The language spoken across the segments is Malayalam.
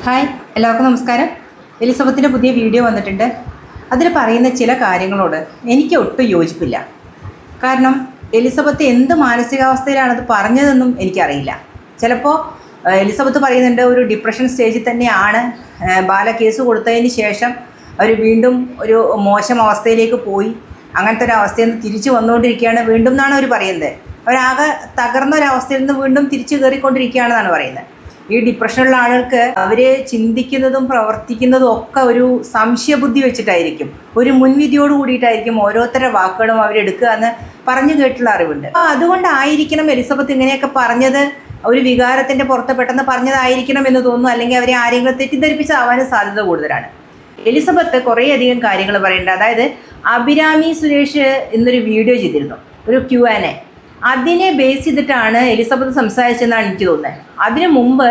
ഹായ്, എല്ലാവർക്കും നമസ്കാരം. എലിസബത്തിൻ്റെ പുതിയ വീഡിയോ വന്നിട്ടുണ്ട്. അതിൽ പറയുന്ന ചില കാര്യങ്ങളോട് എനിക്ക് ഒട്ടും യോജിപ്പില്ല. കാരണം എലിസബത്ത് എന്ത് മാനസികാവസ്ഥയിലാണ് അത് പറഞ്ഞതെന്നും എനിക്കറിയില്ല. ചിലപ്പോൾ എലിസബത്ത് പറയുന്നുണ്ട് ഒരു ഡിപ്രഷൻ സ്റ്റേജിൽ തന്നെയാണ്. ബാല കേസ് കൊടുത്തതിന് ശേഷം അവർ വീണ്ടും ഒരു മോശം അവസ്ഥയിലേക്ക് പോയി, അങ്ങനത്തെ ഒരു അവസ്ഥയിൽ നിന്ന് തിരിച്ചു വന്നുകൊണ്ടിരിക്കുകയാണ് വീണ്ടും എന്നാണ് അവർ പറയുന്നത്. അവരാകെ തകർന്ന ഒരവസ്ഥയിൽ നിന്ന് വീണ്ടും തിരിച്ചു കയറിക്കൊണ്ടിരിക്കുകയാണെന്നാണ് പറയുന്നത്. ഈ ഡിപ്രഷനുള്ള ആളുകൾക്ക് അവർ ചിന്തിക്കുന്നതും പ്രവർത്തിക്കുന്നതും ഒക്കെ ഒരു സംശയബുദ്ധി വെച്ചിട്ടായിരിക്കും, ഒരു മുൻവിധിയോട് കൂടിയിട്ടായിരിക്കും ഓരോരുത്തരുടെ വാക്കുകളും അവരെടുക്കുക എന്ന് പറഞ്ഞു കേട്ടുള്ള അറിവുണ്ട്. അപ്പോൾ അതുകൊണ്ടായിരിക്കണം എലിസബത്ത് ഇങ്ങനെയൊക്കെ പറഞ്ഞത്. ഒരു വികാരത്തിൻ്റെ പുറത്ത് പെട്ടെന്ന് പറഞ്ഞതായിരിക്കണം എന്ന് തോന്നുന്നു. അല്ലെങ്കിൽ അവരെ ആരെങ്കിലും തെറ്റിദ്ധരിപ്പിച്ചാവാനും സാധ്യത കൂടുതലാണ്. എലിസബത്ത് കുറേയധികം കാര്യങ്ങൾ പറയുന്നുണ്ട്. അതായത് അഭിരാമി സുരേഷ് ഇന്നൊരു വീഡിയോ ചെയ്തിരുന്നു, ഒരു Q&A. അതിനെ ബേസ് ചെയ്തിട്ടാണ് എലിസബത്ത് സംസാരിച്ചതെന്നാണ് എനിക്ക് തോന്നുന്നത്. അതിനു മുമ്പ്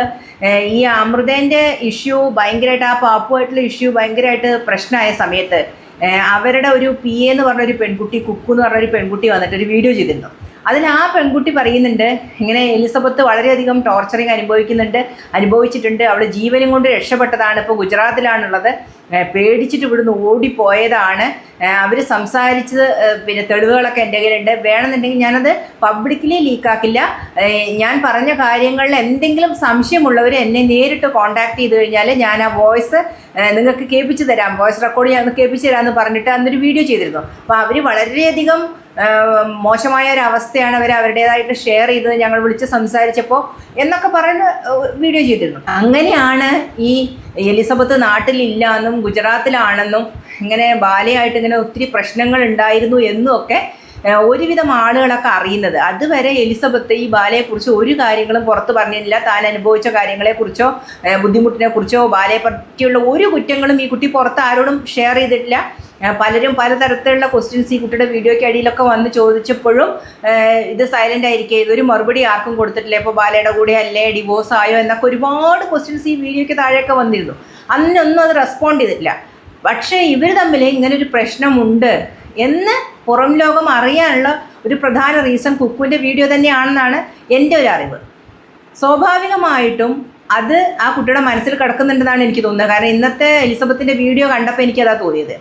ഈ അമൃതേൻ്റെ ഇഷ്യൂ ഭയങ്കരമായിട്ട്, ആ പാപ്പുമായിട്ടുള്ള ഇഷ്യൂ ഭയങ്കരമായിട്ട് പ്രശ്നമായ സമയത്ത് അവരുടെ ഒരു PA എന്ന് പറഞ്ഞൊരു പെൺകുട്ടി, കുക്കു എന്ന് പറഞ്ഞൊരു പെൺകുട്ടി വന്നിട്ട് ഒരു വീഡിയോ ചെയ്തിരുന്നു. അതിൽ ആ പെൺകുട്ടി പറയുന്നുണ്ട്, ഇങ്ങനെ എലിസബത്ത് വളരെയധികം ടോർച്ചറിങ് അനുഭവിച്ചിട്ടുണ്ട്, അവൾ ജീവനും കൊണ്ട് രക്ഷപ്പെട്ടതാണ്, ഇപ്പോൾ ഗുജറാത്തിലാണുള്ളത്, പേടിച്ചിട്ട് ഇവിടുന്ന് ഓടിപ്പോയതാണ്, അവർ സംസാരിച്ചത് പിന്നെ തെളിവുകളൊക്കെ എൻ്റെ കയ്യിലുണ്ട്, വേണമെന്നുണ്ടെങ്കിൽ ഞാനത് പബ്ലിക്കലി ലീക്കാക്കില്ല, ഞാൻ പറഞ്ഞ കാര്യങ്ങളിൽ എന്തെങ്കിലും സംശയമുള്ളവർ എന്നെ നേരിട്ട് കോൺടാക്ട് ചെയ്ത് കഴിഞ്ഞാൽ ഞാൻ ആ വോയിസ് നിങ്ങൾക്ക് കേൾപ്പിച്ച് തരാം, വോയിസ് റെക്കോർഡ് ഞാൻ കേൾപ്പിച്ച് തരാമെന്ന് പറഞ്ഞിട്ട് അന്നൊരു വീഡിയോ ചെയ്തിരുന്നു. അപ്പോൾ അവർ വളരെയധികം മോശമായ ഒരു അവസ്ഥയാണ് അവർ അവരുടേതായിട്ട് ഷെയർ ചെയ്തത്, ഞങ്ങൾ വിളിച്ച് സംസാരിച്ചപ്പോൾ എന്നൊക്കെ പറയുന്ന വീഡിയോ ചെയ്തിരുന്നു. അങ്ങനെയാണ് ഈ എലിസബത്ത് നാട്ടിലില്ല എന്നും ഗുജറാത്തിലാണെന്നും ഇങ്ങനെ ബാലയായിട്ട് ഇങ്ങനെ ഒത്തിരി പ്രശ്നങ്ങൾ ഉണ്ടായിരുന്നു എന്നും ഒക്കെ ഒരുവിധം ആളുകളൊക്കെ അറിയുന്നത്. അതുവരെ എലിസബത്ത് ഈ ബാലയെക്കുറിച്ച് ഒരു കാര്യങ്ങളും പുറത്ത് പറഞ്ഞില്ല. താൻ അനുഭവിച്ച കാര്യങ്ങളെക്കുറിച്ചോ ബുദ്ധിമുട്ടിനെക്കുറിച്ചോ ബാലയെ പറ്റിയുള്ള ഒരു കുറ്റങ്ങളും ഈ കുട്ടി പുറത്ത് ആരോടും ഷെയർ ചെയ്തിട്ടില്ല. പലരും പലതരത്തിലുള്ള ക്വസ്റ്റ്യൻസ് ഈ കുട്ടിയുടെ വീഡിയോയ്ക്ക് അടിയിലൊക്കെ വന്ന് ചോദിച്ചപ്പോഴും ഇത് സൈലൻ്റ് ആയിരിക്കുക, ഇതൊരു മറുപടി ആർക്കും കൊടുത്തിട്ടില്ല. ഇപ്പോൾ ബാലയുടെ കൂടെ അല്ലേ, ഡിവോഴ്സ് ആയോ എന്നൊക്കെ ഒരുപാട് ക്വസ്റ്റ്യൻസ് ഈ വീഡിയോയ്ക്ക് താഴെയൊക്കെ വന്നിരുന്നു. അന്നൊന്നും അത് റെസ്പോണ്ട് ചെയ്തിട്ടില്ല. പക്ഷേ ഇവർ തമ്മിൽ ഇങ്ങനൊരു പ്രശ്നമുണ്ട് എന്ന് പുറം ലോകം അറിയാനുള്ള ഒരു പ്രധാന റീസൺ കുക്കുവിൻ്റെ വീഡിയോ തന്നെയാണെന്നാണ് എൻ്റെ ഒരു അറിവ്. സ്വാഭാവികമായിട്ടും അത് ആ കുട്ടിയുടെ മനസ്സിൽ കിടക്കുന്നുണ്ടെന്നാണ് എനിക്ക് തോന്നുന്നത്. കാരണം ഇന്നത്തെ എലിസബത്തിൻ്റെ വീഡിയോ കണ്ടപ്പോൾ എനിക്കതാ തോന്നിയത്.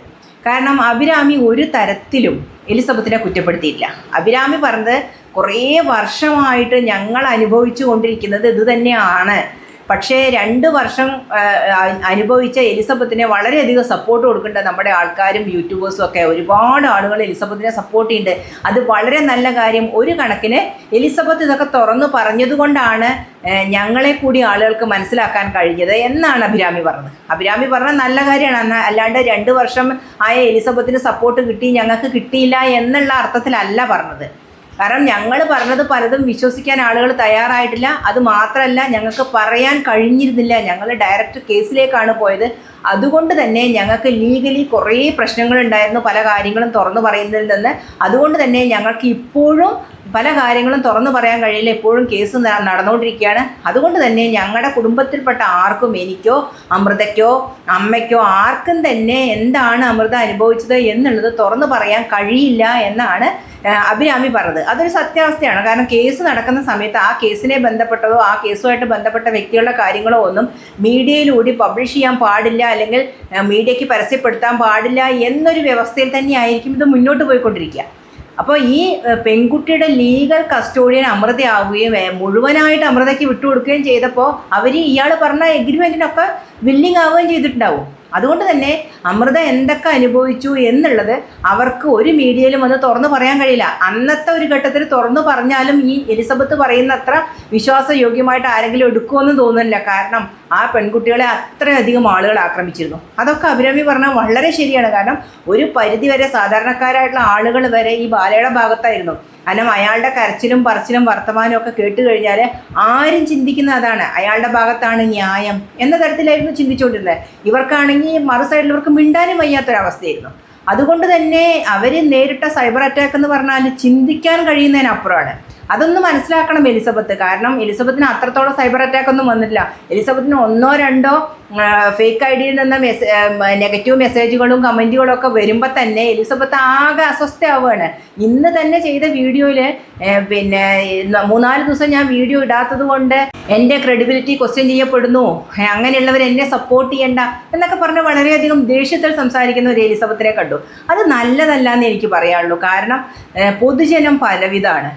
കാരണം അഭിരാമി ഒരു തരത്തിലും എലിസബത്തിനെ കുറ്റപ്പെടുത്തിയില്ല. അഭിരാമി പറഞ്ഞത് കുറേ വർഷമായിട്ട് ഞങ്ങൾ അനുഭവിച്ചു കൊണ്ടിരിക്കുന്നത് ഇത് തന്നെയാണ്, പക്ഷേ 2 വർഷം അനുഭവിച്ച എലിസബത്തിനെ വളരെയധികം സപ്പോർട്ട് കൊടുക്കുന്നുണ്ട് നമ്മുടെ ആൾക്കാരും യൂട്യൂബേഴ്സും ഒക്കെ. ഒരുപാട് ആളുകൾ എലിസബത്തിനെ സപ്പോർട്ട് ചെയ്യുന്നുണ്ട്. അത് വളരെ നല്ല കാര്യം. ഒരു കണക്കിന് എലിസബത്ത് ഇതൊക്കെ തുറന്നു പറഞ്ഞതുകൊണ്ടാണ് ഞങ്ങളെ കൂടി ആളുകൾക്ക് മനസ്സിലാക്കാൻ കഴിഞ്ഞത് എന്നാണ് അഭിരാമി പറഞ്ഞത്. അഭിരാമി പറഞ്ഞത് നല്ല കാര്യമാണ്. അല്ലാണ്ട് 2 വർഷം ആയ എലിസബത്തിന് സപ്പോർട്ട് കിട്ടി, ഞങ്ങൾക്ക് കിട്ടിയില്ല എന്നുള്ള അർത്ഥത്തിലല്ല പറഞ്ഞത്. കാരണം ഞങ്ങൾ പറഞ്ഞത് പലതും വിശ്വസിക്കാൻ ആളുകൾ തയ്യാറായിട്ടില്ല. അത് മാത്രമല്ല, ഞങ്ങൾക്ക് പറയാൻ കഴിഞ്ഞിരുന്നില്ല. ഞങ്ങൾ ഡയറക്റ്റ് കേസിലേക്കാണ് പോയത്. അതുകൊണ്ട് തന്നെ ഞങ്ങൾക്ക് ലീഗലി കുറേ പ്രശ്നങ്ങളുണ്ടായിരുന്നു പല കാര്യങ്ങളും തുറന്നു പറയുന്നതിൽ നിന്ന്. അതുകൊണ്ട് തന്നെ ഞങ്ങൾക്ക് ഇപ്പോഴും പല കാര്യങ്ങളും തുറന്നു പറയാൻ കഴിയില്ല. എപ്പോഴും കേസ് നടന്നുകൊണ്ടിരിക്കുകയാണ്. അതുകൊണ്ട് തന്നെ ഞങ്ങളുടെ കുടുംബത്തിൽപ്പെട്ട ആർക്കും, എനിക്കോ അമൃതയ്ക്കോ അമ്മയ്ക്കോ ആർക്കും തന്നെ എന്താണ് അമൃത അനുഭവിച്ചത് എന്നുള്ളത് തുറന്നു പറയാൻ കഴിയില്ല എന്നാണ് അഭിരാമി പറഞ്ഞത്. അതൊരു സത്യാവസ്ഥയാണ്. കാരണം കേസ് നടക്കുന്ന സമയത്ത് ആ കേസിനെ ബന്ധപ്പെട്ടതോ ആ കേസുമായിട്ട് ബന്ധപ്പെട്ട വ്യക്തികളുടെ കാര്യങ്ങളോ ഒന്നും മീഡിയയിലൂടെ പബ്ലിഷ് ചെയ്യാൻ പാടില്ല, അല്ലെങ്കിൽ മീഡിയയ്ക്ക് പരസ്യപ്പെടുത്താൻ പാടില്ല എന്നൊരു വ്യവസ്ഥയിൽ തന്നെയായിരിക്കും ഇത് മുന്നോട്ട് പോയിക്കൊണ്ടിരിക്കുക. അപ്പോൾ ഈ പെൺകുട്ടിയുടെ ലീഗൽ കസ്റ്റോഡിയൻ അമൃതയാവുകയും മുഴുവനായിട്ട് അമൃതയ്ക്ക് വിട്ടുകൊടുക്കുകയും ചെയ്തപ്പോൾ അവർ ഇയാൾ പറഞ്ഞ എഗ്രിമെൻറ്റിനൊക്കെ വില്ലിങ് ആവുകയും ചെയ്തിട്ടുണ്ടാവും. അതുകൊണ്ട് തന്നെ അമൃത എന്തൊക്കെ അനുഭവിച്ചു എന്നുള്ളത് അവർക്ക് ഒരു മീഡിയയിലും വന്ന് തുറന്നു പറയാൻ കഴിയില്ല. അന്നത്തെ ഒരു ഘട്ടത്തിൽ തുറന്നു പറഞ്ഞാലും ഈ എലിസബത്ത് പറയുന്ന അത്ര വിശ്വാസയോഗ്യമായിട്ട് ആരെങ്കിലും എടുക്കുമെന്ന് തോന്നുന്നില്ല. കാരണം ആ പെൺകുട്ടികളെ അത്രയധികം ആളുകൾ ആക്രമിച്ചിരുന്നു. അതൊക്കെ അഭിരാമി പറഞ്ഞാൽ വളരെ ശരിയാണ്. കാരണം ഒരു പരിധിവരെ സാധാരണക്കാരായിട്ടുള്ള ആളുകൾ വരെ ഈ ബാലയുടെ ഭാഗത്തായിരുന്നു. കാരണം അയാളുടെ കരച്ചിലും പറച്ചിലും വർത്തമാനവും ഒക്കെ കേട്ട് കഴിഞ്ഞാൽ ആരും ചിന്തിക്കുന്ന അതാണ്, അയാളുടെ ഭാഗത്താണ് ന്യായം എന്ന തരത്തിലായിരുന്നു ചിന്തിച്ചുകൊണ്ടിരുന്നത്. ഇവർക്കാണെങ്കിൽ മറു സൈഡിൽ ഇവർക്ക് മിണ്ടാനും വയ്യാത്തൊരവസ്ഥയായിരുന്നു. അതുകൊണ്ട് തന്നെ അവർ നേരിട്ട സൈബർ അറ്റാക്ക് എന്ന് പറഞ്ഞാൽ ചിന്തിക്കാൻ കഴിയുന്നതിനപ്പുറമാണ്. അതൊന്ന് മനസ്സിലാക്കണം എലിസബത്ത്. കാരണം എലിസബത്തിന് അത്രത്തോളം സൈബർ അറ്റാക്ക് ഒന്നും വന്നിട്ടില്ല. എലിസബത്തിന് ഒന്നോ രണ്ടോ ഫേക്ക് ഐ ഡിയിൽ നിന്ന് നെഗറ്റീവ് മെസ്സേജുകളും കമൻറ്റുകളും ഒക്കെ വരുമ്പോൾ തന്നെ എലിസബത്ത് ആകെ അസ്വസ്ഥയാവുകയാണ്. ഇന്ന് തന്നെ ചെയ്ത വീഡിയോയിൽ പിന്നെ 3-4 ദിവസം ഞാൻ വീഡിയോ ഇടാത്തത് കൊണ്ട് എൻ്റെ ക്രെഡിബിലിറ്റി ക്വസ്റ്റ്യൻ ചെയ്യപ്പെടുന്നു, അങ്ങനെയുള്ളവർ എന്നെ സപ്പോർട്ട് ചെയ്യണ്ട എന്നൊക്കെ പറഞ്ഞ് വളരെയധികം ദേഷ്യത്തിൽ സംസാരിക്കുന്ന ഒരു എലിസബത്തിനെ കണ്ടു. അത് നല്ലതല്ല എന്ന് എനിക്ക് പറയാനുള്ളൂ. കാരണം പൊതുജനം പലവിധമാണ്,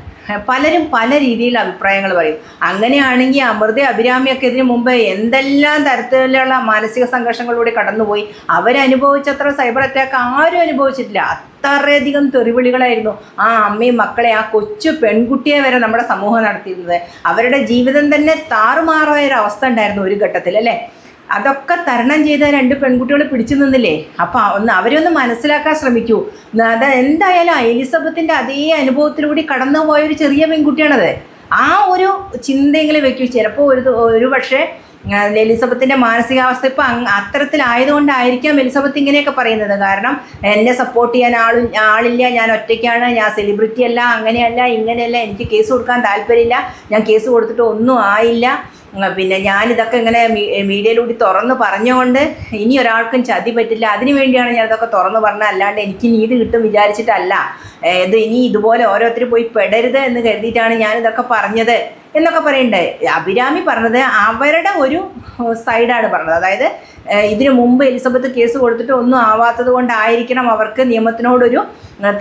പലരും പല രീതിയിൽ അഭിപ്രായങ്ങൾ പറയും. അങ്ങനെയാണെങ്കിൽ അമൃത അഭിരാമിയൊക്കെ ഇതിനു മുമ്പ് എന്തെല്ലാം തരത്തിലുള്ള മാനസിക സംഘർഷങ്ങളിലൂടെ കടന്നുപോയി. അവരനുഭവിച്ചത്ര സൈബർ അറ്റാക്ക് ആരും അനുഭവിച്ചിട്ടില്ല. അത്രയധികം തെറിവിളികളായിരുന്നു ആ അമ്മയും മക്കളെ, ആ കൊച്ചു പെൺകുട്ടിയെ വരെ നമ്മുടെ സമൂഹം നടത്തിയിരുന്നത്. അവരുടെ ജീവിതം തന്നെ താറുമാറായ ഒരു അവസ്ഥ ഉണ്ടായിരുന്നു ഒരു ഘട്ടത്തിൽ, അല്ലേ? അതൊക്കെ തരണം ചെയ്ത 2 പെൺകുട്ടികൾ പിടിച്ചു നിന്നില്ലേ? അപ്പോൾ അവരൊന്ന് മനസ്സിലാക്കാൻ ശ്രമിക്കൂ. അത് എന്തായാലും എലിസബത്തിൻ്റെ അതേ അനുഭവത്തിലൂടെ കടന്നു പോയൊരു ചെറിയ പെൺകുട്ടിയാണത്. ആ ഒരു ചിന്തയെങ്കിലും വെക്കൂ. ചിലപ്പോൾ ഒരു പക്ഷേ എലിസബത്തിൻ്റെ മാനസികാവസ്ഥ ഇപ്പം അത്തരത്തിലായതുകൊണ്ടായിരിക്കാം എലിസബത്ത് ഇങ്ങനെയൊക്കെ പറയുന്നത്. കാരണം എന്നെ സപ്പോർട്ട് ചെയ്യാൻ ആളില്ല, ഞാൻ ഒറ്റയ്ക്കാണ്, ഞാൻ സെലിബ്രിറ്റി അല്ല, അങ്ങനെയല്ല ഇങ്ങനെയല്ല, എനിക്ക് കേസ് കൊടുക്കാൻ താല്പര്യമില്ല, ഞാൻ കേസ് കൊടുത്തിട്ട് ഒന്നും ആയില്ല, പിന്നെ ഞാനിതൊക്കെ ഇങ്ങനെ മീഡിയയിലൂടെ തുറന്ന് പറഞ്ഞുകൊണ്ട് ഇനി ഒരാൾക്കും ചതി പറ്റില്ല, അതിനു വേണ്ടിയാണ് ഞാനിതൊക്കെ തുറന്ന് പറഞ്ഞത്, അല്ലാണ്ട് എനിക്ക് നീതി കിട്ടും വിചാരിച്ചിട്ടല്ല. ഇത് ഇനി ഇതുപോലെ ഓരോരുത്തർ പോയി പെടരുത് എന്ന് കരുതിയിട്ടാണ് ഞാനിതൊക്കെ പറഞ്ഞത് എന്നൊക്കെ പറയണ്ടേ. അഭിരാമി പറഞ്ഞത് അവരുടെ ഒരു സൈഡാണ് പറഞ്ഞത്. അതായത് ഇതിനു മുമ്പ് എലിസബത്ത് കേസ് കൊടുത്തിട്ട് ഒന്നും ആവാത്തത് കൊണ്ടായിരിക്കണം അവർക്ക് നിയമത്തിനോടൊരു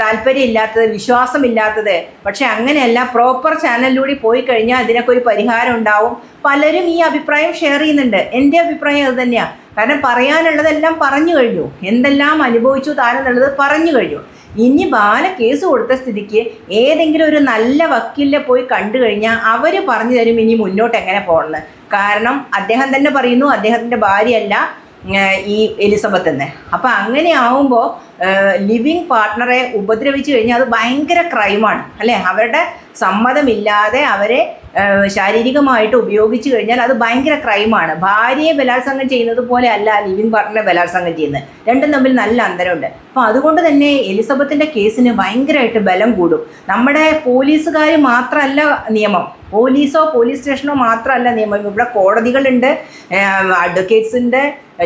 താല്പര്യമില്ലാത്തത്, വിശ്വാസമില്ലാത്തത്. പക്ഷെ അങ്ങനെയല്ല, പ്രോപ്പർ ചാനലിലൂടെ പോയി കഴിഞ്ഞാൽ അതിനൊക്കെ ഒരു പരിഹാരം ഉണ്ടാവും. പലരും ഈ അഭിപ്രായം ഷെയർ ചെയ്യുന്നുണ്ട്. എൻ്റെ അഭിപ്രായം അത് തന്നെയാണ്. കാരണം പറയാനുള്ളതെല്ലാം പറഞ്ഞു കഴിഞ്ഞു, എന്തെല്ലാം അനുഭവിച്ചു താനെന്നുള്ളത് പറഞ്ഞു കഴിഞ്ഞു. ഇനി ബാല കേസ് കൊടുത്ത സ്ഥിതിക്ക് ഏതെങ്കിലും ഒരു നല്ല വക്കീലിനെ പോയി കണ്ടു കഴിഞ്ഞാൽ അവർ പറഞ്ഞു തരും ഇനി മുന്നോട്ട് എങ്ങനെ പോകണമെന്ന്. കാരണം അദ്ദേഹം തന്നെ പറയുന്നു അദ്ദേഹത്തിൻ്റെ ഭാര്യയല്ല ഈ എലിസബത്ത് എന്ന്. അപ്പോൾ അങ്ങനെ ആവുമ്പോൾ ലിവിങ് പാർട്ട്ണറെ ഉപദ്രവിച്ചു കഴിഞ്ഞാൽ അത് ഭയങ്കര ക്രൈമാണ്, അല്ലേ? അവരുടെ സമ്മതമില്ലാതെ അവരെ ശാരീരികമായിട്ട് ഉപയോഗിച്ചു കഴിഞ്ഞാൽ അത് ഭയങ്കര ക്രൈമാണ്. ഭാര്യയെ ബലാത്സംഗം ചെയ്യുന്നത് പോലെ അല്ല ലിവിങ് പാർട്ട്ണറെ ബലാത്സംഗം ചെയ്യുന്നത്. രണ്ടും തമ്മിൽ നല്ല അന്തരമുണ്ട്. അപ്പോൾ അതുകൊണ്ട് തന്നെ എലിസബത്തിൻ്റെ കേസിന് ഭയങ്കരമായിട്ട് ബലം കൂടും. നമ്മുടെ പോലീസുകാർ മാത്രമല്ല നിയമം, പോലീസോ പോലീസ് സ്റ്റേഷനോ മാത്രമല്ല നിയമം. ഇവിടെ കോടതികളുണ്ട്, അഡ്വക്കേറ്റ്സ് ഉണ്ട്,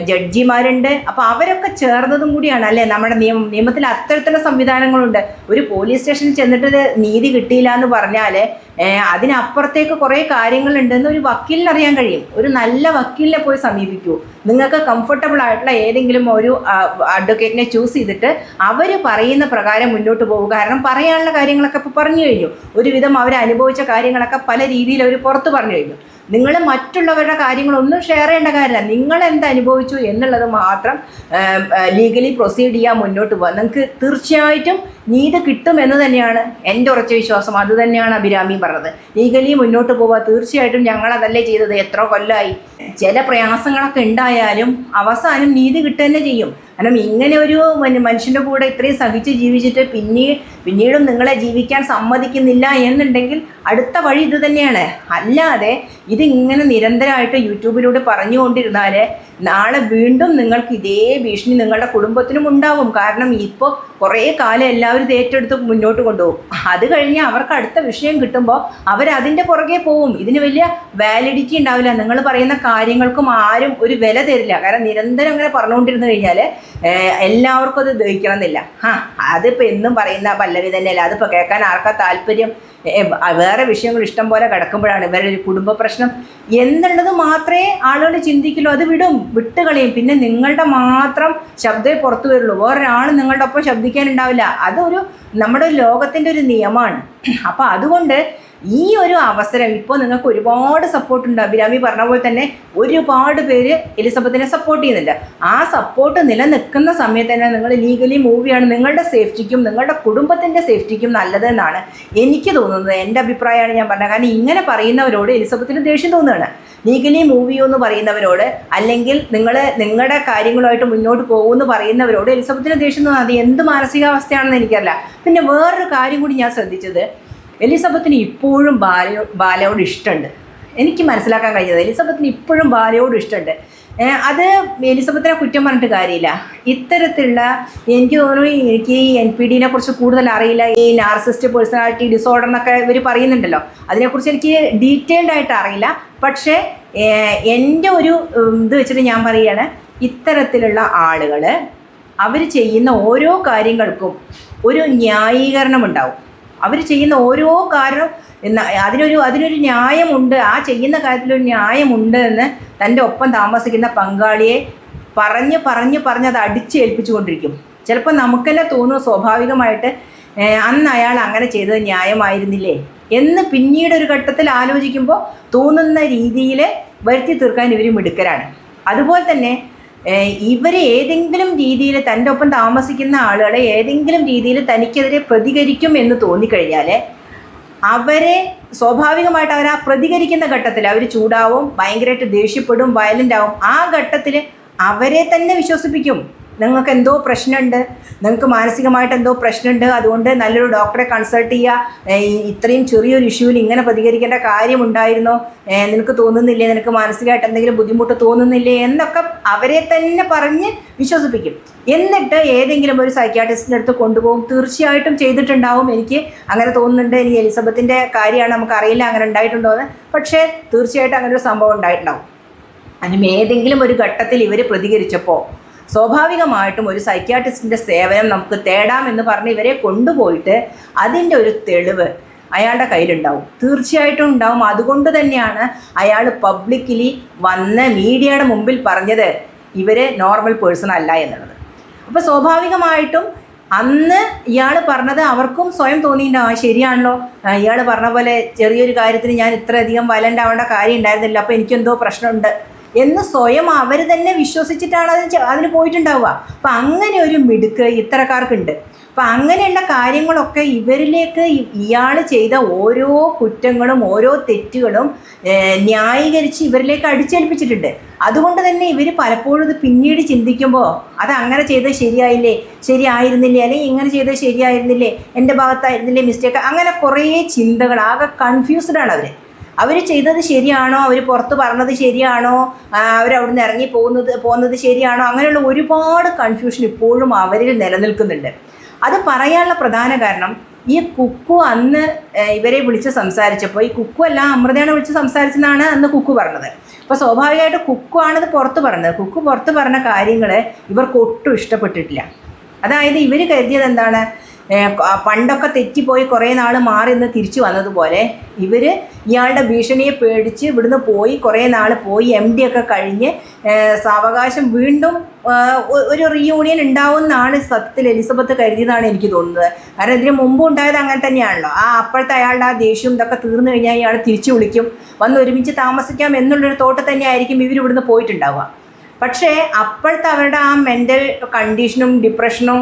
ജഡ്ജിമാരുണ്ട്. അപ്പോൾ അവരൊക്കെ ചേർന്നതും കൂടിയാണ്, അല്ലേ? നമ്മുടെ നിയമത്തിൽ അത്തരത്തിലുള്ള സംവിധാനങ്ങളുണ്ട്. ഒരു പോലീസ് സ്റ്റേഷനിൽ ചെന്നിട്ട് നീതി കിട്ടിയില്ല എന്ന് പറഞ്ഞാൽ അതിനപ്പുറത്തേക്ക് കുറേ കാര്യങ്ങളുണ്ടെന്ന് ഒരു വക്കീലിന് അറിയാൻ കഴിയും. ഒരു നല്ല വക്കീലിനെ പോയി സമീപിക്കൂ. നിങ്ങൾക്ക് കംഫർട്ടബിൾ ആയിട്ടുള്ള ഏതെങ്കിലും ഒരു അഡ്വക്കേറ്റിനെ ചൂസ് ചെയ്തിട്ട് അവർ പറയുന്ന പ്രകാരം മുന്നോട്ട് പോകുക. കാരണം പറയാനുള്ള കാര്യങ്ങളൊക്കെ ഇപ്പോൾ പറഞ്ഞു കഴിഞ്ഞു. ഒരുവിധം അവർ അനുഭവിച്ച കാര്യങ്ങളൊക്കെ പല രീതിയിൽ അവർ പുറത്ത് പറഞ്ഞു കഴിഞ്ഞു. നിങ്ങൾ മറ്റുള്ളവരുടെ കാര്യങ്ങളൊന്നും ഷെയർ ചെയ്യേണ്ട കാര്യമില്ല. നിങ്ങൾ എന്ത് അനുഭവിച്ചു എന്നുള്ളത് മാത്രം ലീഗലി പ്രൊസീഡ് ചെയ്യാൻ മുന്നോട്ട് പോകാം. നിങ്ങൾക്ക് തീർച്ചയായിട്ടും നീതി കിട്ടുമെന്ന് തന്നെയാണ് എൻ്റെ ഉറച്ച വിശ്വാസം. അത് തന്നെയാണ് അഭിരാമി പറഞ്ഞത്. ലീഗലി മുന്നോട്ട് പോവുക. തീർച്ചയായിട്ടും ഞങ്ങളതല്ലേ ചെയ്തത്, എത്ര കൊല്ലമായി. ചില പ്രയാസങ്ങളൊക്കെ ഉണ്ടായാലും അവസാനം നീതി കിട്ടുക തന്നെ ചെയ്യും. കാരണം ഇങ്ങനെ ഒരു മനുഷ്യൻ്റെ കൂടെ ഇത്രയും സഹിച്ച് ജീവിച്ചിട്ട് പിന്നീടും നിങ്ങളെ ജീവിക്കാൻ സമ്മതിക്കുന്നില്ല എന്നുണ്ടെങ്കിൽ അടുത്ത വഴി ഇത് തന്നെയാണ്. അല്ലാതെ ഇതിങ്ങനെ നിരന്തരമായിട്ട് യൂട്യൂബിലൂടെ പറഞ്ഞുകൊണ്ടിരുന്നാൽ നാളെ വീണ്ടും നിങ്ങൾക്ക് ഇതേ ഭീഷണി നിങ്ങളുടെ കുടുംബത്തിനും ഉണ്ടാവും. കാരണം ഇപ്പോൾ കുറേ കാലം എല്ലാവരും ഇത് ഏറ്റെടുത്ത് മുന്നോട്ട് കൊണ്ടുപോകും. അത് കഴിഞ്ഞ് അവർക്ക് അടുത്ത വിഷയം കിട്ടുമ്പോൾ അവരതിൻ്റെ പുറകെ പോവും. ഇതിന് വലിയ വാലിഡിറ്റി ഉണ്ടാവില്ല. നിങ്ങൾ പറയുന്ന കാര്യങ്ങൾക്കും ആരും ഒരു വില തരില്ല. കാരണം നിരന്തരം അങ്ങനെ പറഞ്ഞുകൊണ്ടിരുന്നു കഴിഞ്ഞാൽ എല്ലാവർക്കും അത് ദഹിക്കണം എന്നില്ല. അതിപ്പോൾ എന്നും പറയുന്ന പല്ലവി തന്നെയല്ല. അതിപ്പോൾ കേൾക്കാൻ ആർക്കാ താല്പര്യം? വേറെ വിഷയങ്ങൾ ഇഷ്ടം പോലെ കിടക്കുമ്പോഴാണ് ഇവരുടെ ഒരു കുടുംബ പ്രശ്നം എന്നുള്ളത് മാത്രമേ ആളുകൾ ചിന്തിക്കുള്ളൂ. അത് വിട്ടുകളയും. പിന്നെ നിങ്ങളുടെ മാത്രം ശബ്ദമേ പുറത്തു വരുള്ളൂ. വേറൊരാൾ നിങ്ങളുടെ ഒപ്പം ശബ്ദിക്കാനുണ്ടാവില്ല. അതൊരു നമ്മുടെ ലോകത്തിൻ്റെ ഒരു നിയമമാണ്. അപ്പോൾ അതുകൊണ്ട് ഈ ഒരു അവസരം ഇപ്പോൾ നിങ്ങൾക്ക് ഒരുപാട് സപ്പോർട്ടുണ്ട്. അഭിരാമി പറഞ്ഞ പോലെ തന്നെ ഒരുപാട് പേര് എലിസബത്തിനെ സപ്പോർട്ട് ചെയ്യുന്നുണ്ട്. ആ സപ്പോർട്ട് നിലനിൽക്കുന്ന സമയത്ത് തന്നെ നിങ്ങൾ ലീഗലി മൂവിയാണ് നിങ്ങളുടെ സേഫ്റ്റിക്കും നിങ്ങളുടെ കുടുംബത്തിൻ്റെ സേഫ്റ്റിക്കും നല്ലതെന്നാണ് എനിക്ക് തോന്നുന്നത്. എൻ്റെ അഭിപ്രായമാണ് ഞാൻ പറഞ്ഞത്. കാരണം ഇങ്ങനെ പറയുന്നവരോട് എലിസബത്തിന് ദേഷ്യം തോന്നുകയാണ്. ലീഗലി മൂവിയോ എന്ന് പറയുന്നവരോട്, അല്ലെങ്കിൽ നിങ്ങളുടെ കാര്യങ്ങളുമായിട്ട് മുന്നോട്ട് പോകുമെന്ന് പറയുന്നവരോട് എലിസബത്തിന് ദേഷ്യം തോന്നുന്നത് അത് എന്ത് മാനസികാവസ്ഥയാണെന്ന് എനിക്കറിയില്ല. പിന്നെ വേറൊരു കാര്യം കൂടി ഞാൻ ശ്രദ്ധിച്ചത്, എലിസബത്തിന് ഇപ്പോഴും ബാലയോട് ഇഷ്ടമുണ്ട്. എനിക്ക് മനസ്സിലാക്കാൻ കഴിഞ്ഞത് എലിസബത്തിന് ഇപ്പോഴും ബാലയോട് ഇഷ്ടമുണ്ട്. അത് എലിസബത്തിനെ കുറ്റം പറഞ്ഞിട്ട് കാര്യമില്ല. ഇത്തരത്തിലുള്ള എനിക്ക് തോന്നുന്നു, എനിക്ക് ഈ NPD-നെ കുറിച്ച് കൂടുതൽ അറിയില്ല. ഈ നാർസിസ്റ്റ് പേഴ്സണാലിറ്റി ഡിസോർഡർ എന്നൊക്കെ ഇവർ പറയുന്നുണ്ടല്ലോ, അതിനെക്കുറിച്ച് എനിക്ക് ഡീറ്റെയിൽഡ് ആയിട്ട് അറിയില്ല. പക്ഷേ എൻ്റെ ഒരു ഇത് വെച്ചിട്ട് ഞാൻ പറയുകയാണ്, ഇത്തരത്തിലുള്ള ആളുകൾ അവർ ചെയ്യുന്ന ഓരോ കാര്യങ്ങൾക്കും ഒരു ന്യായീകരണം ഉണ്ടാവും. അവർ ചെയ്യുന്ന ഓരോ കാരണം അതിനൊരു ന്യായമുണ്ട്, ആ ചെയ്യുന്ന കാര്യത്തിലൊരു ന്യായമുണ്ട് എന്ന് തൻ്റെ ഒപ്പം താമസിക്കുന്ന പങ്കാളിയെ പറഞ്ഞ് അത് അടിച്ചേൽപ്പിച്ചുകൊണ്ടിരിക്കും. ചിലപ്പോൾ നമുക്ക് തന്നെ തോന്നും സ്വാഭാവികമായിട്ട്, അന്ന് അയാൾ അങ്ങനെ ചെയ്തത് ന്യായമായിരുന്നില്ലേ എന്ന് പിന്നീട് ഒരു ഘട്ടത്തിൽ ആലോചിക്കുമ്പോൾ തോന്നുന്ന രീതിയിൽ വരുത്തി തീർക്കാൻ ഇവർ മിടുക്കരാണ്. അതുപോലെ തന്നെ ഇവർ ഏതെങ്കിലും രീതിയിൽ തൻ്റെ ഒപ്പം താമസിക്കുന്ന ആളുകളെ ഏതെങ്കിലും രീതിയിൽ തനിക്കെതിരെ പ്രതികരിക്കും എന്ന് തോന്നിക്കഴിഞ്ഞാൽ അവരെ സ്വാഭാവികമായിട്ട് അവർ ആ പ്രതികരിക്കുന്ന ഘട്ടത്തിൽ അവർ ചൂടാവും, ഭയങ്കരമായിട്ട് ദേഷ്യപ്പെടും, വയലൻ്റ് ആവും. ആ ഘട്ടത്തിൽ അവരെ തന്നെ വിശ്വസിപ്പിക്കും, നിങ്ങൾക്ക് എന്തോ പ്രശ്നമുണ്ട്, നിങ്ങൾക്ക് മാനസികമായിട്ട് എന്തോ പ്രശ്നമുണ്ട്, അതുകൊണ്ട് നല്ലൊരു ഡോക്ടറെ കൺസൾട്ട് ചെയ്യുക, ഇത്രയും ചെറിയൊരു ഇഷ്യൂവിൽ ഇങ്ങനെ പ്രതികരിക്കേണ്ട കാര്യമുണ്ടായിരുന്നോ, നിനക്ക് തോന്നുന്നില്ലേ, നിനക്ക് മാനസികമായിട്ട് എന്തെങ്കിലും ബുദ്ധിമുട്ട് തോന്നുന്നില്ലേ എന്നൊക്കെ അവരെ തന്നെ പറഞ്ഞ് വിശ്വസിപ്പിക്കും. എന്നിട്ട് ഏതെങ്കിലും ഒരു സൈക്യാട്രിസ്റ്റിൻ്റെ അടുത്ത് കൊണ്ടുപോകും. തീർച്ചയായിട്ടും ചെയ്തിട്ടുണ്ടാവും, എനിക്ക് അങ്ങനെ തോന്നുന്നുണ്ട്, എനിക്ക് എലിസബത്തിൻ്റെ കാര്യമാണ്, നമുക്കറിയില്ല അങ്ങനെ ഉണ്ടായിട്ടുണ്ടോ എന്ന്. പക്ഷേ തീർച്ചയായിട്ടും അങ്ങനെ ഒരു സംഭവം ഉണ്ടായിട്ടുണ്ടാവും. അതിന് ഏതെങ്കിലും ഒരു ഘട്ടത്തിൽ ഇവർ പ്രതികരിച്ചപ്പോൾ സ്വാഭാവികമായിട്ടും ഒരു സൈക്യാട്രിസ്റ്റിൻ്റെ സേവനം നമുക്ക് തേടാമെന്ന് പറഞ്ഞ് ഇവരെ കൊണ്ടുപോയിട്ട് അതിൻ്റെ ഒരു തെളിവ് അയാളുടെ കയ്യിലുണ്ടാവും, തീർച്ചയായിട്ടും ഉണ്ടാവും. അതുകൊണ്ട് തന്നെയാണ് അയാൾ പബ്ലിക്കലി വന്ന് മീഡിയയുടെ മുമ്പിൽ പറഞ്ഞത് ഇവർ നോർമൽ പേഴ്സൺ അല്ല എന്നുള്ളത്. അപ്പോൾ സ്വാഭാവികമായിട്ടും അന്ന് ഇയാൾ പറഞ്ഞത് അവർക്കും സ്വയം തോന്നിയിട്ടുണ്ടാവും, ശരിയാണല്ലോ, ഇയാൾ പറഞ്ഞ പോലെ ചെറിയൊരു കാര്യത്തിന് ഞാൻ ഇത്രയധികം വയലൻ്റ് ആവേണ്ട കാര്യം ഉണ്ടായിരുന്നില്ല, അപ്പോൾ എനിക്കെന്തോ പ്രശ്നമുണ്ട് എന്ന് സ്വയം അവർ തന്നെ വിശ്വസിച്ചിട്ടാണ് അതിന് പോയിട്ടുണ്ടാവുക. അപ്പം അങ്ങനെ ഒരു മിടുക്ക് ഇത്തരക്കാർക്കുണ്ട്. അപ്പം അങ്ങനെയുള്ള കാര്യങ്ങളൊക്കെ ഇവരിലേക്ക് ഇയാൾ ചെയ്ത ഓരോ കുറ്റങ്ങളും ഓരോ തെറ്റുകളും ന്യായീകരിച്ച് ഇവരിലേക്ക് അടിച്ചേൽപ്പിച്ചിട്ടുണ്ട്. അതുകൊണ്ട് തന്നെ ഇവർ പലപ്പോഴും ഇത് പിന്നീട് ചിന്തിക്കുമ്പോൾ അത് അങ്ങനെ ചെയ്തത് ശരിയായിരുന്നില്ലേ, അല്ലെങ്കിൽ ഇങ്ങനെ ചെയ്തത് ശരിയായിരുന്നില്ലേ, എൻ്റെ ഭാഗത്തായിരുന്നില്ലേ മിസ്റ്റേക്ക്, അങ്ങനെ കുറേ ചിന്തകൾ, ആകെ കൺഫ്യൂസ്ഡാണ് അവർ ചെയ്തത് ശരിയാണോ, അവർ പുറത്ത് പറഞ്ഞത് ശരിയാണോ, അവരവിടുന്ന് ഇറങ്ങി പോകുന്നത് ശരിയാണോ, അങ്ങനെയുള്ള ഒരുപാട് കൺഫ്യൂഷൻ ഇപ്പോഴും അവരിൽ നിലനിൽക്കുന്നുണ്ട്. അത് പറയാനുള്ള പ്രധാന കാരണം ഈ കുക്കു അന്ന് ഇവരെ വിളിച്ച് സംസാരിച്ചപ്പോൾ, ഈ കുക്കു അല്ല അമൃതയാണ് വിളിച്ച് സംസാരിച്ചെന്നാണ് അന്ന് കുക്കു പറഞ്ഞത്. അപ്പോൾ സ്വാഭാവികമായിട്ട് കുക്കു ആണിത് പുറത്ത് പറഞ്ഞത്. കുക്കു പുറത്ത് പറഞ്ഞ കാര്യങ്ങൾ ഇവർക്ക് ഒട്ടും ഇഷ്ടപ്പെട്ടിട്ടില്ല. അതായത് ഇവർ കരുതിയത് എന്താണ്, പണ്ടൊക്കെ തെറ്റിപ്പോയി കുറേ നാൾ മാറി നിന്ന് തിരിച്ചു വന്നതുപോലെ ഇവർ ഇയാളുടെ ഭീഷണിയെ പേടിച്ച് ഇവിടുന്ന് പോയി കുറേ നാൾ പോയി MD ഒക്കെ കഴിഞ്ഞ് സാവകാശം വീണ്ടും ഒരു റീയൂണിയൻ ഉണ്ടാവുമെന്നാണ് സത്യത്തിൽ എലിസബത്ത് കരുതിയതാണ് എനിക്ക് തോന്നുന്നത്. കാരണം ഇതിന് മുമ്പ് ഉണ്ടായത് അങ്ങനെ തന്നെയാണല്ലോ. അപ്പോഴത്തെ അയാളുടെ ആ ദേഷ്യം ഇതൊക്കെ തീർന്നു കഴിഞ്ഞാൽ ഇയാൾ തിരിച്ചു വിളിക്കും, വന്ന് ഒരുമിച്ച് താമസിക്കാം എന്നുള്ളൊരു തോട്ട് തന്നെയായിരിക്കും ഇവർ ഇവിടുന്ന് പോയിട്ടുണ്ടാവുക. പക്ഷേ അപ്പോഴത്തെ അവരുടെ ആ മെൻ്റൽ കണ്ടീഷനും ഡിപ്രഷനും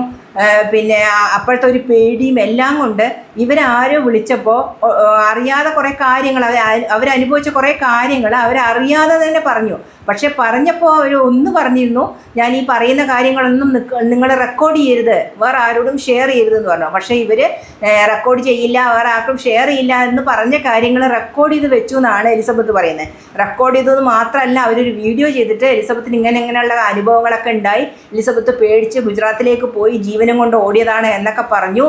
പിന്നെ അപ്പോഴത്തെ ഒരു പേടിയും എല്ലാം കൊണ്ട് ഇവരാരോ വിളിച്ചപ്പോൾ അറിയാതെ കുറേ കാര്യങ്ങൾ അവരനുഭവിച്ച കുറേ കാര്യങ്ങൾ അവരറിയാതെ തന്നെ പറഞ്ഞു. പക്ഷെ പറഞ്ഞപ്പോൾ അവർ ഒന്ന് പറഞ്ഞിരുന്നു, ഞാൻ ഈ പറയുന്ന കാര്യങ്ങളൊന്നും നിങ്ങൾ റെക്കോർഡ് ചെയ്യരുത്, വേറെ ആരോടും ഷെയർ ചെയ്യരുതെന്ന് പറഞ്ഞു. പക്ഷേ ഇവർ റെക്കോർഡ് ചെയ്യില്ല, വേറെ ആർക്കും ഷെയർ ചെയ്യില്ല എന്ന് പറഞ്ഞ കാര്യങ്ങൾ റെക്കോർഡ് ചെയ്ത് വെച്ചു എന്നാണ് എലിസബത്ത് പറയുന്നത്. റെക്കോർഡ് ചെയ്തത് മാത്രമല്ല, അവരൊരു വീഡിയോ ചെയ്തിട്ട് എലിസബത്തിന് ഇങ്ങനെയുള്ള അനുഭവങ്ങളൊക്കെ ഉണ്ടായി, എലിസബത്ത് പേടിച്ച് ഗുജറാത്തിലേക്ക് പോയി ജീവനും കൊണ്ട് ഓടിയതാണ് എന്നൊക്കെ പറഞ്ഞു.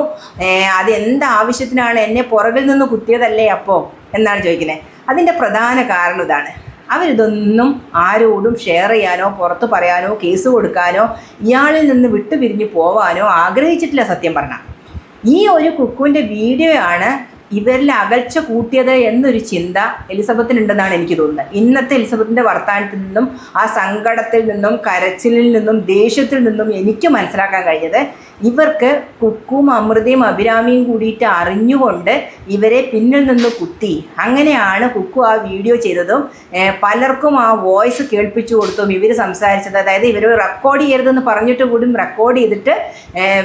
അത് ആവശ്യത്തിനാണ്, എന്നെ പുറകിൽ നിന്ന് കുത്തിയതല്ലേ അപ്പോൾ എന്നാണ് ചോദിക്കുന്നത്. അതിൻ്റെ പ്രധാന കാരണം ഇതാണ്, അവരിതൊന്നും ആരോടും ഷെയർ ചെയ്യാനോ പുറത്ത് പറയാനോ കേസ് കൊടുക്കാനോ ഇയാളിൽ നിന്ന് വിട്ടുപിരിഞ്ഞ് പോവാനോ ആഗ്രഹിച്ചിട്ടില്ല. സത്യം പറഞ്ഞാൽ ഈ ഒരു കുക്കുവിൻ്റെ വീഡിയോ ആണ് ഇവരിൽ അകൽച്ച കൂട്ടിയത് എന്നൊരു ചിന്ത എലിസബത്തിനുണ്ടെന്നാണ് എനിക്ക് തോന്നുന്നത്. ഇന്നത്തെ എലിസബത്തിൻ്റെ വർത്തമാനത്തിൽ നിന്നും ആ സങ്കടത്തിൽ നിന്നും കരച്ചിലിൽ നിന്നും ദേഷ്യത്തിൽ നിന്നും എനിക്ക് മനസ്സിലാക്കാൻ കഴിഞ്ഞത്, ഇവർക്ക് കുക്കും അമൃതയും അഭിരാമിയും കൂടിയിട്ട് അറിഞ്ഞുകൊണ്ട് ഇവരെ പിന്നിൽ നിന്ന് കുത്തി. അങ്ങനെയാണ് കുക്കു ആ വീഡിയോ ചെയ്തതും പലർക്കും ആ വോയിസ് കേൾപ്പിച്ചു കൊടുത്തും ഇവർ സംസാരിച്ചത്. അതായത് ഇവർ റെക്കോർഡ് ചെയ്യരുതെന്ന് പറഞ്ഞിട്ട് കൂടി റെക്കോർഡ് ചെയ്തിട്ട്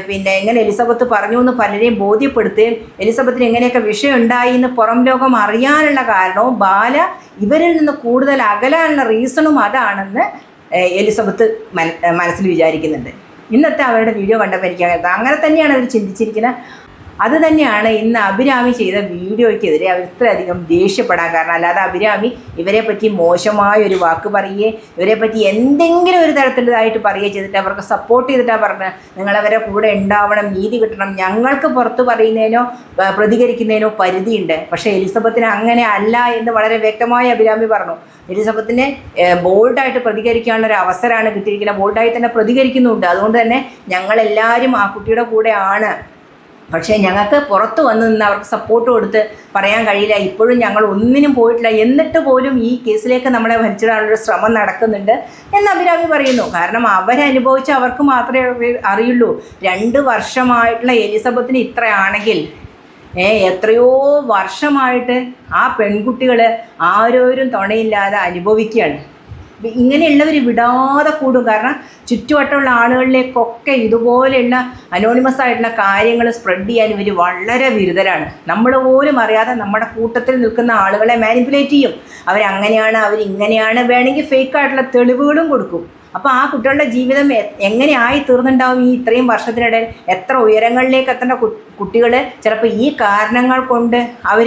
പിന്നെ എങ്ങനെ എലിസബത്ത് പറഞ്ഞു എന്ന് പലരെയും ബോധ്യപ്പെടുത്തുകയും എലിസബത്തിന് എങ്ങനെയൊക്കെ വിഷയം ഉണ്ടായി എന്ന് പുറം ലോകം അറിയാനുള്ള കാരണവും ബാല ഇവരിൽ നിന്ന് കൂടുതൽ അകലാനുള്ള റീസണും അതാണെന്ന് എലിസബത്ത് മനസ്സിൽ വിചാരിക്കുന്നുണ്ട്. ഇന്നത്തെ അവരുടെ വീഡിയോ കണ്ടപ്പോൾ എനിക്ക് അങ്ങനെ തന്നെയാണ് അവർ ചിന്തിച്ചിരിക്കുന്നത്. അത് തന്നെയാണ് ഇന്ന് അഭിരാമി ചെയ്ത വീഡിയോയ്ക്കെതിരെ അവർ ഇത്രയധികം ദേഷ്യപ്പെടാൻ കാരണം. അല്ലാതെ അഭിരാമി ഇവരെ പറ്റി മോശമായ ഒരു വാക്ക് പറയുകയെ ഇവരെ പറ്റി എന്തെങ്കിലും ഒരു തരത്തിലുള്ളതായിട്ട് പറയുകയും ചെയ്തിട്ട് അവർക്ക് സപ്പോർട്ട് ചെയ്തിട്ടാണ് പറഞ്ഞത് നിങ്ങളവരെ കൂടെ ഉണ്ടാവണം, നീതി കിട്ടണം. ഞങ്ങൾക്ക് പുറത്ത് പറയുന്നതിനോ പ്രതികരിക്കുന്നതിനോ പരിധിയുണ്ട്. പക്ഷേ എലിസബത്തിന് അങ്ങനെ അല്ല എന്ന് വളരെ വ്യക്തമായി അഭിരാമി പറഞ്ഞു. എലിസബത്തിന് ബോൾഡായിട്ട് പ്രതികരിക്കാനുള്ള ഒരു അവസരമാണ് കിട്ടിയിരിക്കുന്നത്. ബോൾഡായി തന്നെ പ്രതികരിക്കുന്നുണ്ട്. അതുകൊണ്ട് തന്നെ ഞങ്ങളെല്ലാവരും ആ കുട്ടിയുടെ കൂടെയാണ്. പക്ഷേ ഞങ്ങൾക്ക് പുറത്ത് വന്ന് നിന്ന് അവർക്ക് സപ്പോർട്ട് കൊടുത്ത് പറയാൻ കഴിയില്ല. ഇപ്പോഴും ഞങ്ങൾ ഒന്നിനും പോയിട്ടില്ല. എന്നിട്ട് പോലും ഈ കേസിലേക്ക് നമ്മളെ വലിച്ചിടാനുള്ളൊരു ശ്രമം നടക്കുന്നുണ്ട് എന്ന് അഭിരാമി പറയുന്നു. കാരണം അവരനുഭവിച്ച് അവർക്ക് മാത്രമേ അറിയുള്ളൂ. 2 വർഷമായിട്ടുള്ള എലിസബത്തിന് ഇത്രയാണെങ്കിൽ എത്രയോ വർഷമായിട്ട് ആ പെൺകുട്ടികൾ ആരോരും തുണയില്ലാതെ അനുഭവിക്കുകയാണ്. ഇങ്ങനെയുള്ളവർ വിടാതെ കൂടും. കാരണം ചുറ്റുവട്ടമുള്ള ആളുകളിലേക്കൊക്കെ ഇതുപോലെയുള്ള അനോണിമസ് ആയിട്ടുള്ള കാര്യങ്ങൾ സ്പ്രെഡ് ചെയ്യാൻ ഇവർ വളരെ വിരുദ്ധരാണ്. നമ്മൾ പോലും അറിയാതെ നമ്മുടെ കൂട്ടത്തിൽ നിൽക്കുന്ന ആളുകളെ മാനിപ്പുലേറ്റ് ചെയ്യും. അവരങ്ങനെയാണ്, അവരിങ്ങനെയാണ്, വേണമെങ്കിൽ ഫേക്കായിട്ടുള്ള തെളിവുകളും കൊടുക്കും. അപ്പോൾ ആ കുട്ടികളുടെ ജീവിതം എങ്ങനെ ആയി തീർന്നുണ്ടാവും ഈ ഇത്രയും വർഷത്തിനിടയിൽ? എത്ര ഉയരങ്ങളിലേക്ക് എത്തേണ്ട കുട്ടികൾ ചിലപ്പോൾ ഈ കാരണങ്ങൾ കൊണ്ട് അവർ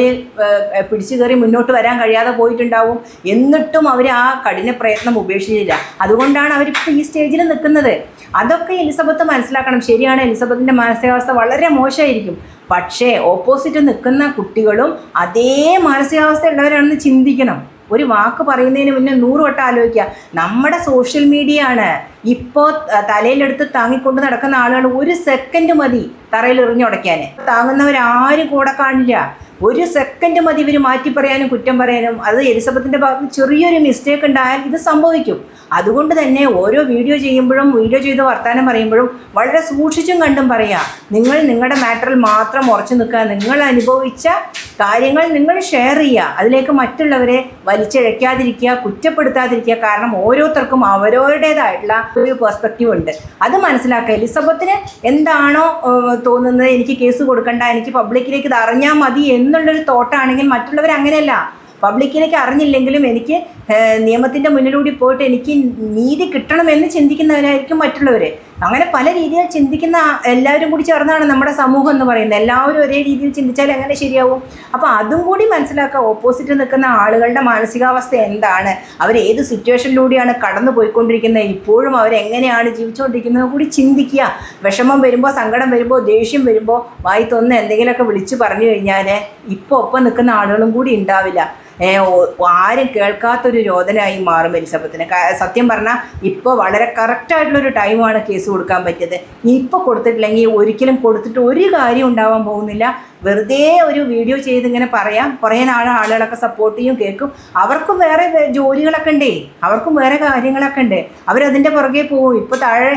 പിടിച്ചു കയറി മുന്നോട്ട് വരാൻ കഴിയാതെ പോയിട്ടുണ്ടാവും. എന്നിട്ടും അവർ ആ കഠിന പ്രയത്നം ഉപേക്ഷിച്ചില്ല. അതുകൊണ്ടാണ് അവരിപ്പോൾ ഈ സ്റ്റേജിൽ നിൽക്കുന്നത്. അതൊക്കെ എലിസബത്ത് മനസ്സിലാക്കണം. ശരിയാണ്, എലിസബത്തിൻ്റെ മാനസികാവസ്ഥ വളരെ മോശമായിരിക്കും. പക്ഷേ ഓപ്പോസിറ്റ് നിൽക്കുന്ന കുട്ടികളും അതേ മാനസികാവസ്ഥ ഉള്ളവരാണെന്ന് ചിന്തിക്കണം. ഒരു വാക്ക് പറയുന്നതിന് മുന്നേ 100 വട്ടം ആലോചിക്കുക. നമ്മുടെ സോഷ്യൽ മീഡിയ ആണ്. ഇപ്പോൾ തലയിലെടുത്ത് താങ്ങിക്കൊണ്ട് നടക്കുന്ന ആളുകൾ 1 സെക്കൻഡ് മതി തറയിൽ എറിഞ്ഞുടയ്ക്കാൻ. താങ്ങുന്നവരാരും കൂടെ കാണില്ല. 1 സെക്കൻഡ് മതി ഇവർ മാറ്റി പറയാനും കുറ്റം പറയാനും. അത് എലിസബത്തിൻ്റെ ഭാഗത്ത് ചെറിയൊരു മിസ്റ്റേക്ക് ഉണ്ടായാൽ ഇത് സംഭവിക്കും. അതുകൊണ്ട് തന്നെ ഓരോ വീഡിയോ ചെയ്യുമ്പോഴും വീഡിയോ ചെയ്ത് വർത്താനം പറയുമ്പോഴും വളരെ സൂക്ഷിച്ചും കണ്ടും പറയുക. നിങ്ങൾ നിങ്ങളുടെ മാറ്ററിൽ മാത്രം ഉറച്ചു നിൽക്കുക. നിങ്ങൾ അനുഭവിച്ച കാര്യങ്ങൾ നിങ്ങൾ ഷെയർ ചെയ്യുക. അതിലേക്ക് മറ്റുള്ളവരെ വലിച്ചിഴയ്ക്കാതിരിക്കുക, കുറ്റപ്പെടുത്താതിരിക്കുക. കാരണം ഓരോരുത്തർക്കും അവരവരുടേതായിട്ടുള്ള ഒരു പെർസ്പെക്റ്റീവ് ഉണ്ട്. അത് മനസ്സിലാക്കുക. എലിസബത്തിന് എന്താണോ തോന്നുന്നത്, എനിക്ക് കേസ് കൊടുക്കണ്ട, എനിക്ക് പബ്ലിക്കിലേക്ക് ഇത് അറിഞ്ഞാൽ മതി എന്നുള്ളൊരു തോട്ടാണെങ്കിൽ മറ്റുള്ളവർ അങ്ങനെയല്ല. പബ്ലിക്കിലേക്ക് അറിഞ്ഞില്ലെങ്കിലും എനിക്ക് നിയമത്തിൻ്റെ മുന്നിലൂടെ പോയിട്ട് എനിക്ക് നീതി കിട്ടണമെന്ന് ചിന്തിക്കുന്നവരായിരിക്കും മറ്റുള്ളവർ. അങ്ങനെ പല രീതിയിൽ ചിന്തിക്കുന്ന എല്ലാവരും കൂടി ചേർന്നാണ് നമ്മുടെ സമൂഹം എന്ന് പറയുന്നത്. എല്ലാവരും ഒരേ രീതിയിൽ ചിന്തിച്ചാൽ എങ്ങനെ ശരിയാവും? അപ്പോൾ അതും കൂടി മനസ്സിലാക്കുക. ഓപ്പോസിറ്റ് നിൽക്കുന്ന ആളുകളുടെ മാനസികാവസ്ഥ എന്താണ്, അവരേത് സിറ്റുവേഷനിലൂടെയാണ് കടന്നു പോയിക്കൊണ്ടിരിക്കുന്നത്, ഇപ്പോഴും അവരെങ്ങനെയാണ് ജീവിച്ചുകൊണ്ടിരിക്കുന്നത് കൂടി ചിന്തിക്കുക. വിഷമം വരുമ്പോൾ, സങ്കടം വരുമ്പോൾ, ദേഷ്യം വരുമ്പോൾ വായി തോന്നുന്ന എന്തെങ്കിലുമൊക്കെ വിളിച്ച് പറഞ്ഞു കഴിഞ്ഞാൽ ഇപ്പോൾ ഒപ്പം നിൽക്കുന്ന ആളുകളും കൂടി ഉണ്ടാവില്ല. ആരും കേൾക്കാത്തൊരു രോദനായി മാറും എലിസബത്തിന്. സത്യം പറഞ്ഞാൽ ഇപ്പോൾ വളരെ കറക്റ്റായിട്ടുള്ളൊരു ടൈമാണ് കേസ് കൊടുക്കാൻ പറ്റിയത്. ഇപ്പോൾ കൊടുത്തിട്ടില്ലെങ്കിൽ ഒരിക്കലും കൊടുത്തിട്ട് ഒരു കാര്യം ഉണ്ടാവാൻ പോകുന്നില്ല. വെറുതെ ഒരു വീഡിയോ ചെയ്ത് ഇങ്ങനെ പറയാം, കുറേ ആളുകളൊക്കെ സപ്പോർട്ട് ചെയ്യും, കേൾക്കും. അവർക്കും വേറെ ജോലികളൊക്കെ ഉണ്ടേ, അവർക്കും വേറെ കാര്യങ്ങളൊക്കെ ഉണ്ട്. അവരതിൻ്റെ പുറകെ പോകും. ഇപ്പോൾ താഴെ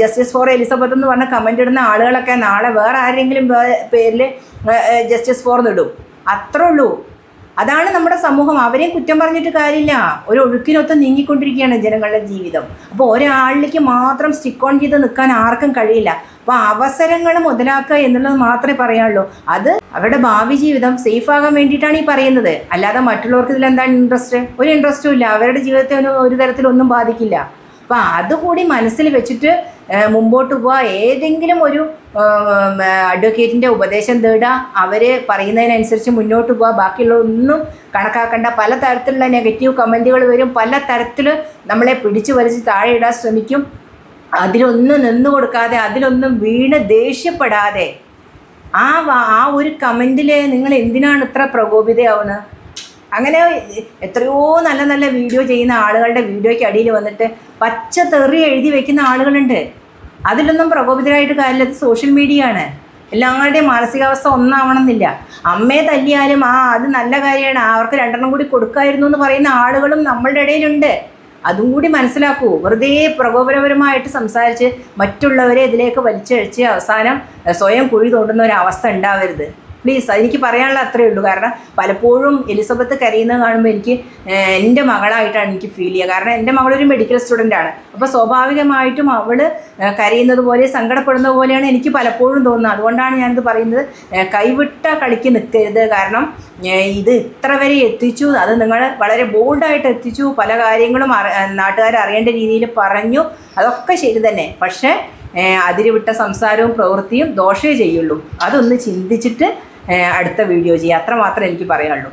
ജസ്റ്റിസ് ഫോർ എലിസബത്ത് എന്ന് പറഞ്ഞ കമൻ്റ് ഇടുന്ന ആളുകളൊക്കെ നാളെ വേറെ ആരെങ്കിലും പേരിൽ ജസ്റ്റിസ് ഫോർ ഇടും. അത്രേ ഉള്ളൂ. അതാണ് നമ്മുടെ സമൂഹം. അവരെയും കുറ്റം പറഞ്ഞിട്ട് കാര്യമില്ല. ഒരു ഒഴുക്കിനൊത്ത് നീങ്ങിക്കൊണ്ടിരിക്കുകയാണ് ജനങ്ങളുടെ ജീവിതം. അപ്പോൾ ഒരാളിലേക്ക് മാത്രം സ്റ്റിക്ക് ഓൺ ചെയ്ത് നിൽക്കാൻ ആർക്കും കഴിയില്ല. അപ്പോൾ അവസരങ്ങൾ മുതലാക്കുക എന്നുള്ളത് മാത്രമേ പറയാനുള്ളൂ. അത് അവരുടെ ഭാവി ജീവിതം സേഫാകാൻ വേണ്ടിയിട്ടാണ് ഈ പറയുന്നത്. അല്ലാതെ മറ്റുള്ളവർക്ക് ഇതിലെന്താണ് ഇൻട്രസ്റ്റ്? ഒരു ഇൻട്രസ്റ്റും ഇല്ല. അവരുടെ ജീവിതത്തെ ഒരു തരത്തിലൊന്നും ബാധിക്കില്ല. അപ്പോൾ അതുകൂടി മനസ്സിൽ വെച്ചിട്ട് മുമ്പോട്ട് പോവുക. ഏതെങ്കിലും ഒരു അഡ്വക്കേറ്റിൻ്റെ ഉപദേശം തേടുക, അവർ പറയുന്നതിനനുസരിച്ച് മുന്നോട്ട് പോവുക. ബാക്കിയുള്ളതൊന്നും കണക്കാക്കേണ്ട. പല തരത്തിലുള്ള നെഗറ്റീവ് കമൻറ്റുകൾ വരും, പല തരത്തിൽ നമ്മളെ പിടിച്ചു വലിച്ച് താഴെ ഇടാൻ ശ്രമിക്കും. അതിലൊന്നും നിന്നു കൊടുക്കാതെ, അതിലൊന്നും വീണ് ദേഷ്യപ്പെടാതെ ആ ഒരു കമൻറ്റിൽ നിങ്ങൾ എന്തിനാണ് ഇത്ര പ്രകോപിതയാവുന്നത്? അങ്ങനെ എത്രയോ നല്ല നല്ല വീഡിയോ ചെയ്യുന്ന ആളുകളുടെ വീഡിയോയ്ക്ക് അടിയിൽ വന്നിട്ട് പച്ച തെറി എഴുതി വെക്കുന്ന ആളുകളുണ്ട്. അതിലൊന്നും പ്രകോപിതരായിട്ട് കാര്യമില്ല. അത് സോഷ്യൽ മീഡിയ ആണ്. എല്ലാവരുടെയും മാനസികാവസ്ഥ ഒന്നാവണമെന്നില്ല. അമ്മയെ തല്ലിയാലും അത് നല്ല കാര്യമാണ്, അവർക്ക് 2 കൂടി കൊടുക്കായിരുന്നു എന്ന് പറയുന്ന ആളുകളും നമ്മളുടെ ഇടയിലുണ്ട്. അതും കൂടി മനസ്സിലാക്കൂ. വെറുതെ പ്രകോപനപരമായിട്ട് സംസാരിച്ച് മറ്റുള്ളവരെ ഇതിലേക്ക് വലിച്ചഴിച്ച് അവസാനം സ്വയം കുഴി തോണ്ടുന്ന ഒരവസ്ഥ ഉണ്ടാവരുത്. പ്ലീസ്, അതെനിക്ക് പറയാനുള്ള അത്രയേ ഉള്ളൂ. കാരണം പലപ്പോഴും എലിസബത്ത് കരയുന്നത് കാണുമ്പോൾ എനിക്ക് എൻ്റെ മകളായിട്ടാണ് എനിക്ക് ഫീൽ ചെയ്യുക. കാരണം എൻ്റെ മകളൊരു മെഡിക്കൽ സ്റ്റുഡൻ്റാണ്. അപ്പോൾ സ്വാഭാവികമായിട്ടും അവൾ കരയുന്നത് പോലെ, സങ്കടപ്പെടുന്നത് പോലെയാണ് എനിക്ക് പലപ്പോഴും തോന്നുന്നത്. അതുകൊണ്ടാണ് ഞാനിത് പറയുന്നത്. കൈവിട്ട കളിക്ക് നിൽക്കരുത്. കാരണം ഇത് ഇത്ര വരെ എത്തിച്ചു, അത് നിങ്ങൾ വളരെ ബോൾഡായിട്ട് എത്തിച്ചു. പല കാര്യങ്ങളും നാട്ടുകാർ അറിയേണ്ട രീതിയിൽ പറഞ്ഞു. അതൊക്കെ ശരി തന്നെ. പക്ഷേ അതിരുവിട്ട സംസാരവും പ്രവൃത്തിയും ദോഷമേ ചെയ്യുള്ളൂ. അതൊന്ന് ചിന്തിച്ചിട്ട് അടുത്ത വീഡിയോ ചെയ്യുക. അത്രമാത്രം എനിക്ക് പറയാനുള്ളൂ.